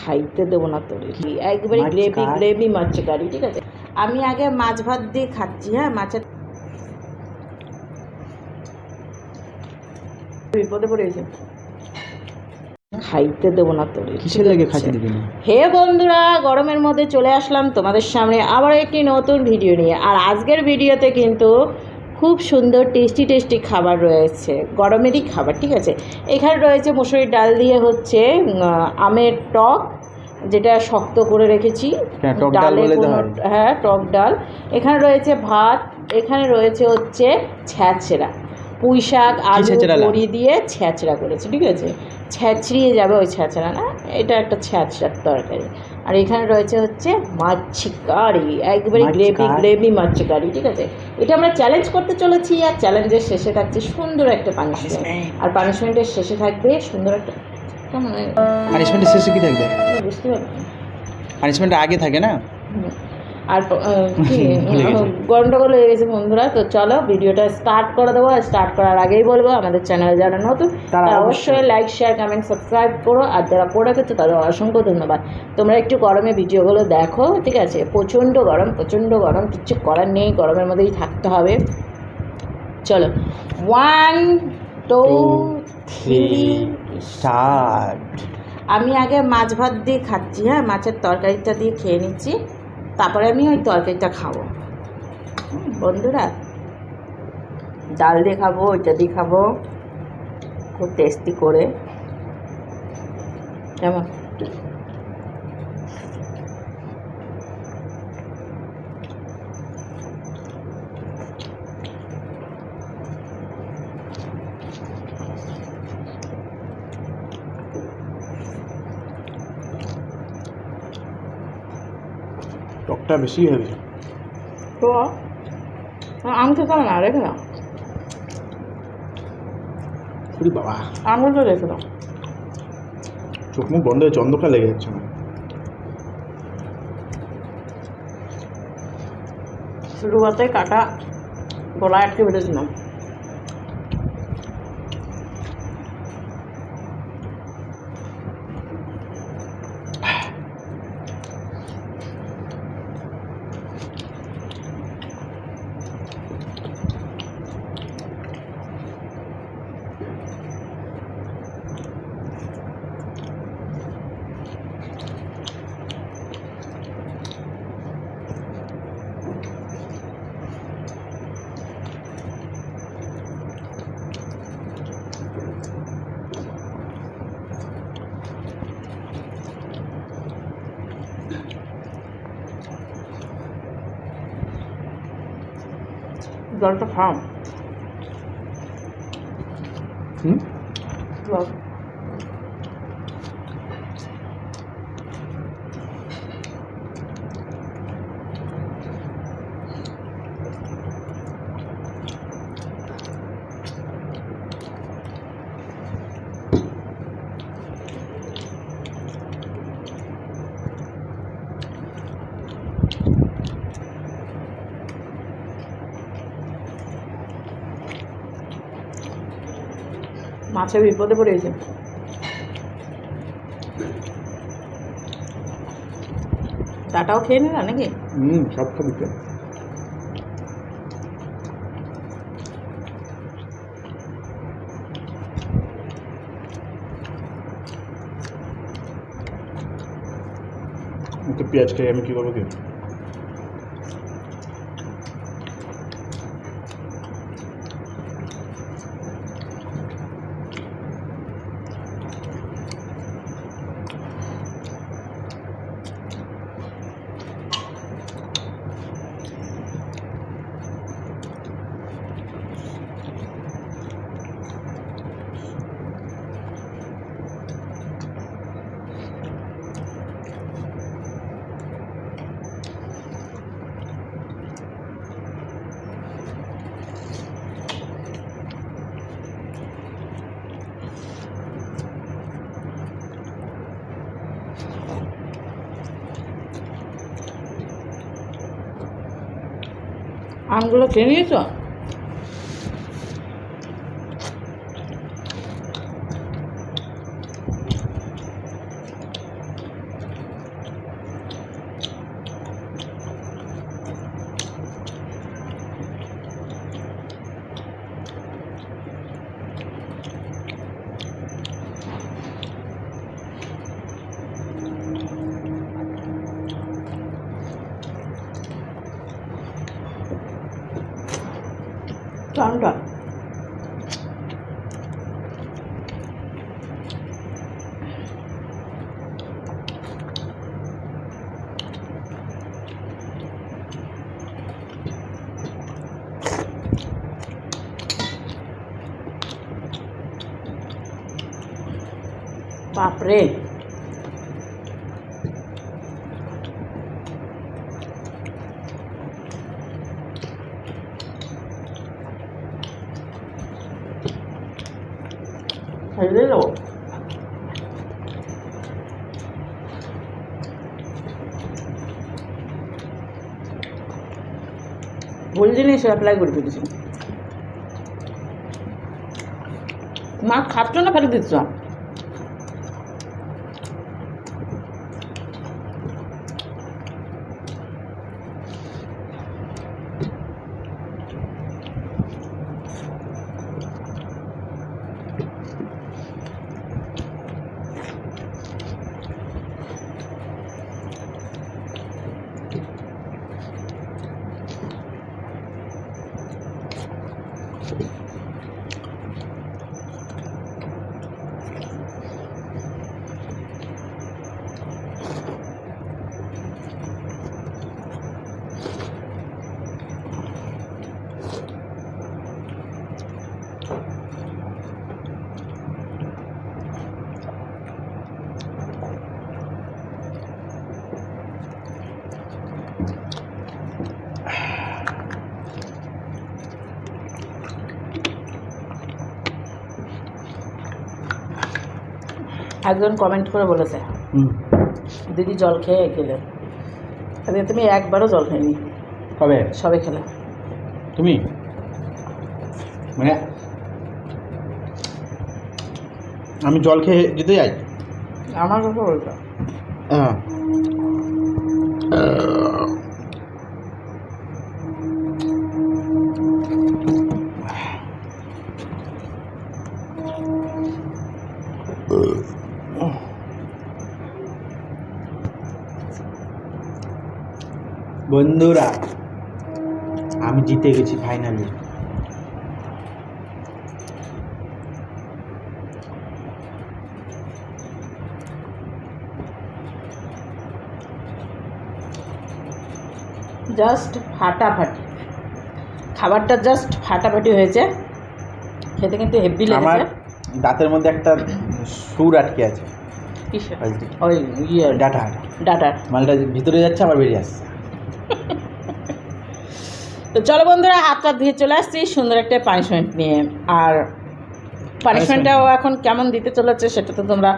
খাইতে দেবো না তোর একবারে গ্রেভি মাছ কারি, ঠিক আছে? আমি আগে মাছ ভাত দিয়ে খাচ্ছি। হ্যাঁ, মাছের বিপদে পড়েছে, খাইতে দেবো না তোর। কিসের লাগে খাইতে দিবি না? হে বন্ধুরা, গরমের মধ্যে চলে আসলাম তোমাদের সামনে আবার একটি নতুন ভিডিও নিয়ে। আর আজকের ভিডিওতে কিন্তু খুব সুন্দর টেস্টি খাবার রয়েছে, গরমেরই খাবার, ঠিক আছে? এখানে রয়েছে মসুরির ডাল দিয়ে হচ্ছে আমের টক, যেটা শক্ত করে রেখেছি ডালে, হ্যাঁ টক ডাল। এখানে রয়েছে ভাত, এখানে রয়েছে হচ্ছে ছ্যাঁচড়া, পুঁই শাক আলু বড়ি দিয়ে ছ্যাঁচড়া করেছি, ঠিক আছে? ছ্যাঁচড়িয়ে যাবে ওই ছ্যাঁচড়া, না এটা একটা ছ্যাঁচড়ার তরকারি। আর এখানে রয়েছে হচ্ছে মাছি কারি, একবারে গ্রেভি মাছি কারি, ঠিক আছে? এটা আমরা চ্যালেঞ্জ করতে চলেছি, আর চ্যালেঞ্জের শেষে থাকছে সুন্দর একটা পানিশমেন্ট, আর পানিশমেন্টের শেষে থাকবে সুন্দর একটা পানিশমেন্টের শেষে কি থাকবে বুঝতে পারবেন? পানিশমেন্ট আগে থাকে না। আর কি গন্ডগোল হয়ে গেছে বন্ধুরা। তো চলো ভিডিওটা স্টার্ট করে দেবো। স্টার্ট করার আগেই বলবো, আমাদের চ্যানেলে যারা নতুন তারা অবশ্যই লাইক শেয়ার কমেন্ট সাবস্ক্রাইব করো, আর যারা করে রেখেছো তাদের অসংখ্য ধন্যবাদ। তোমরা একটু গরমে ভিডিওগুলো দেখো, ঠিক আছে? প্রচণ্ড গরম, কিচ্ছু করার নেই, গরমের মধ্যেই থাকতে হবে। চলো 1 2 3 স্টার্ট। আমি আগে মাছ ভাত দিয়ে খাচ্ছি। হ্যাঁ, মাছের তরকারিটা দিয়ে খেয়ে নিচ্ছি, তারপরে আমি ওই তরকারিটা খাবো বন্ধুরা। ডাল দিয়ে খাবো, ওইটা দিয়ে খাবো, খুব টেস্টি করে। কেমন? টকটা বেশি হয়ে গেছে তো আম খেতাম না, রেখে দাও। বাবা, আমগুলো তো রেখে দাও। চোখ মুখ বন্ধ হয়ে চন্দ্রকা লেগে যাচ্ছে না। শুরুতে কাটা গলায় আটকে বেঁধেছিলাম। জলটা খাও। জল মাছের বিপদে পড়ে গেছে। ডাটাও খেয়ে নিলা নাকি? সব খাবি তো। পেঁয়াজ খাই আমি, কি করবো কি? আমগুলো খেয়ে নিয়েছো? ঠান্ডা। বাপরে, হ্যালো, ভুল জিনিস অ্যাপ্লাই করে ফেলেছি। মা খাচ্ছ না ফেলে দিচ্ছ? একজন কমেন্ট করে বলেছে, দিদি জল খেয়ে গেলে। আরে তুমি একবারও জল খাইনি। কবে? সবে খেলে। তুমি মানে আমি জল খেয়ে যেতে যাই? আমার কথা বলতো। হ্যাঁ, বন্ধুরা আমি জিতে গেছি ফাইনালি। জাস্ট ফাটাফাটি, খাবারটা জাস্ট ফাটাফাটি হয়েছে, খেতে কিন্তু হেভি আমার লেগেছে। দাঁতের মধ্যে একটা সুর আটকে আছে। কিসের? আজকে ওই ইয়ে ডাটা ডাটার। মালটা ভিতরে যাচ্ছে আবার বেরিয়ে আসছে। তো চলো বন্ধুরা, হাতটা ধুয়ে চলে আসছি সুন্দর একটা পানিশমেন্ট নিয়ে। আর পানিশমেন্টটাও এখন কেমন দিতে চলেছে সেটা তো তোমরা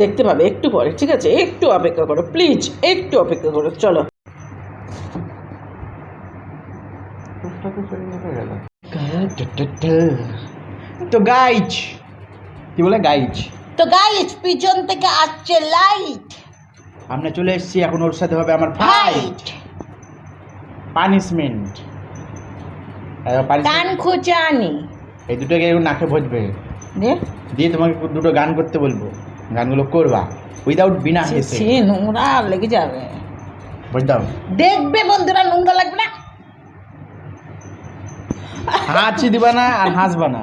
দেখতে পাবে একটু পরে, ঠিক আছে? একটু অপেক্ষা করো প্লিজ, একটু অপেক্ষা করো। চলো। তো গাইজ, কি বলে গাইজ? তো গাইস, পিছন থেকে আসছে লাইট। আমরা চলে এসেছি, এখন ওর সাথে হবে আমার ফাইট, পানিশমেন্ট। কান খোঁচানি এই দুটোকে এখন নাকে ভজবে, নে দিয়ে তোমাকে দুটো গান করতে বলবো, গানগুলো করবা উইদাউট বিনা হেসে। সে নোংরা লেগে যাবে, বুঝতাম? দেখবে বন্ধুরা, নোংরা লাগবে না। হাঁচি দিবা না আর হাসবা না।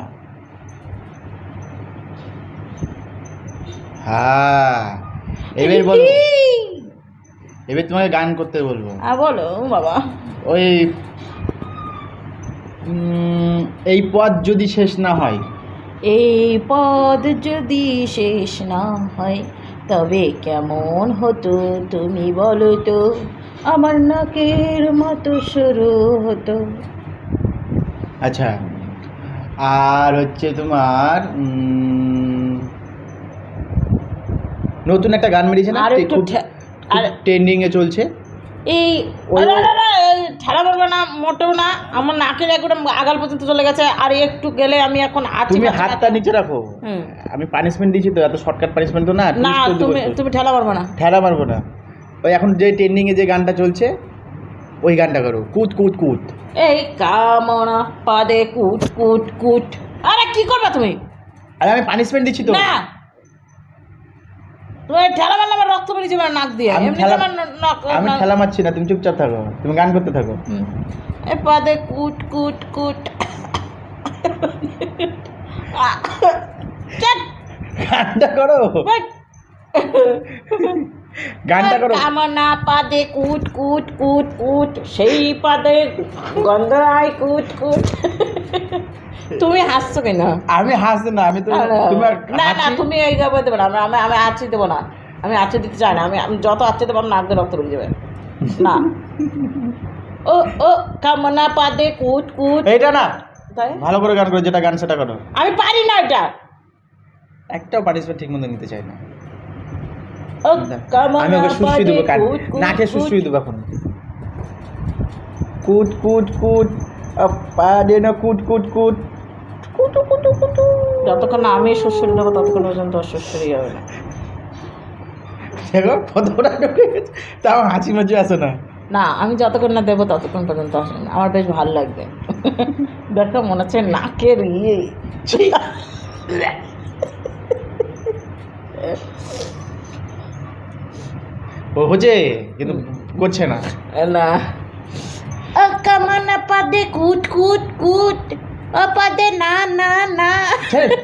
হ্যাঁ, এবার বলো, এবার তোমাকে গান করতে বলবো। বলো বাবা। ওই এই পথ যদি শেষ না হয়, এই পদ যদি শেষ না হয় তবে কেমন হতো তুমি বলো তো, আমার নাকের মতো শুরু হতো। আচ্ছা, আর হচ্ছে তোমার নতুন একটা গান বেরিয়েছে না, আর একটু আর ট্রেন্ডিং এ চলছে। এই ওই- ঠেলা মারবে না, মোটেও না। আমার নাকের একদম আগাল পর্যন্ত চলে গেছে, আর একটু গেলে আমি এখন আছি। তুমি হাতটা নিচে রাখো। হুম। আমি পানিশমেন্ট দিয়েছি তো, এত শর্টকাট পানিশমেন্ট তো না। না, তুমি ঠেলা মারবে না। ঠেলা মারবো না। ওই এখন যে ট্রেন্ডিং এ যে গানটা চলছে ওই গানটা করো, কুত কুত কুত। এই কামনা পাদে কুট কুট কুট। আরে কি করবে তুমি? আরে আমি পানিশমেন্ট দিচ্ছি তো। না, তুমি ঠেলা মারলে আমার রক্ত বেরিয়ে যাবে নাক দিয়ে। আমি এমনি ঠেলা তোমার আমি ঠেলা মারছি না, তুমি চুপচাপ থাকো, তুমি গান করতে থাকো। এ পাদে কুট কুট কুট। চট, গানটা করো, বাট। গানটা করো। কামনা পাদে কুট কুট কুট কুট, সেই পাদে গন্ধ আয় কুট কুট। তুমি হাসছো কেন? আমি হাসছি না, আমি তো তোমার না না, হাসি- তুমি এই গাবে দেবো না, আমি আমি আছি দেবো না, আমি আচ্ছে দিতে চাই না, আমি যত আচ্ছে দেবো নাক দিয়ে রক্ত বেরিয়ে যাবে না। ও ও কামনা পাদে কুট কুট, এইটা না, তাই ভালো করে গান করো, যেটা গান সেটা করো। আমি পারি না এটা। একটাও পানিশমেন্ট ঠিক মতো নিতে চাই না। ও আমি কামনা ওকে সুশ্রী পাদে দেবো, কান কুট কুট নাকে কুট। সুশ্রী দেবো এখন। কুট কুট কুট, পাদে না কুট কুট কুট, কুটু কুটু কুটু। যতক্ষণ না আমি শ্বশুর দেবো ততক্ষণ পর্যন্ত শ্বশুরই হবে না। দেখো কতটা ঢুকে গেছে, তাও হাসি মজা আসে না। না, আমি যতক্ষণ না দেবো ততক্ষণ পর্যন্ত আসবে না, আমার বেশ ভালো লাগবে। দেখো মনে হচ্ছে নাকের ইয়ে। ছি। ও হচ্ছে কিন্তু করছে না। না, ও কামনা পাদে কুট কুট কুট, ও পাদে না না না। ছেড়ে।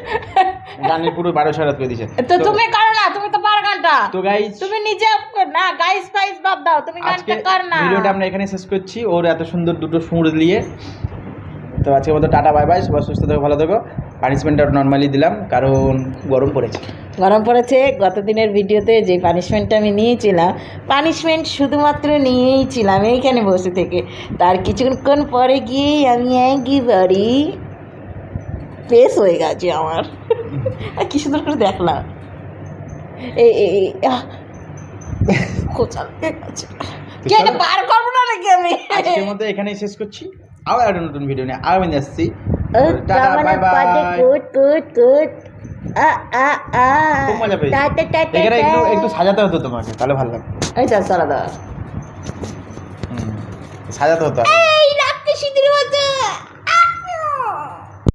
গানের পুরো 12 সারাত করে দিয়েছে। তো তুমি করো না, তুমি তো পারো গানটা। তো গাইস, তুমি নিজে না গাইস ফাইস বাদ দাও, তুমি আজকে গানটা কর না। ভিডিওটা আমরা এখানে শেষ করছি, ওর এত সুন্দর দুটো সুর দিয়ে। তো আজকের মতো টাটা, বাই বাই, সবাই সুস্থ থেকো, ভালো থেকো। পানিশমেন্টটা নর্মালি দিলাম কারণ গরম পড়েছে। গরম পড়েছে। গত দিনের ভিডিওতে যে পানিশমেন্টটা আমি নিয়েছিলাম, পানিশমেন্ট শুধুমাত্র নিয়েইছিলাম এইখানে বসে থেকে, তার কিছুক্ষণ পরে গিয়ে আমি একেবারে পেশ হয়ে গেছে আমার। আর কি সুন্দর করে দেখলাম, এই এই এই, খোঁচা লেগে গেছে। কি এটা বার করবো না নাকি আমি? আজকের মতো এখানেই শেষ করছি, আবার একটা নতুন ভিডিও নিয়ে আবার আমি আসছি। ও টাটা, কামনা বাই পাদে বাই। কুট কুট কুট, আ আ আ, খুব মজা পেয়েছি। টাটা টাটা এখানে একটু টাটা। একটু সাজাতে হতো তোমাকে, তাহলে ভালো লাগতো। এই চল চলা দাও। সাজাতে হতো।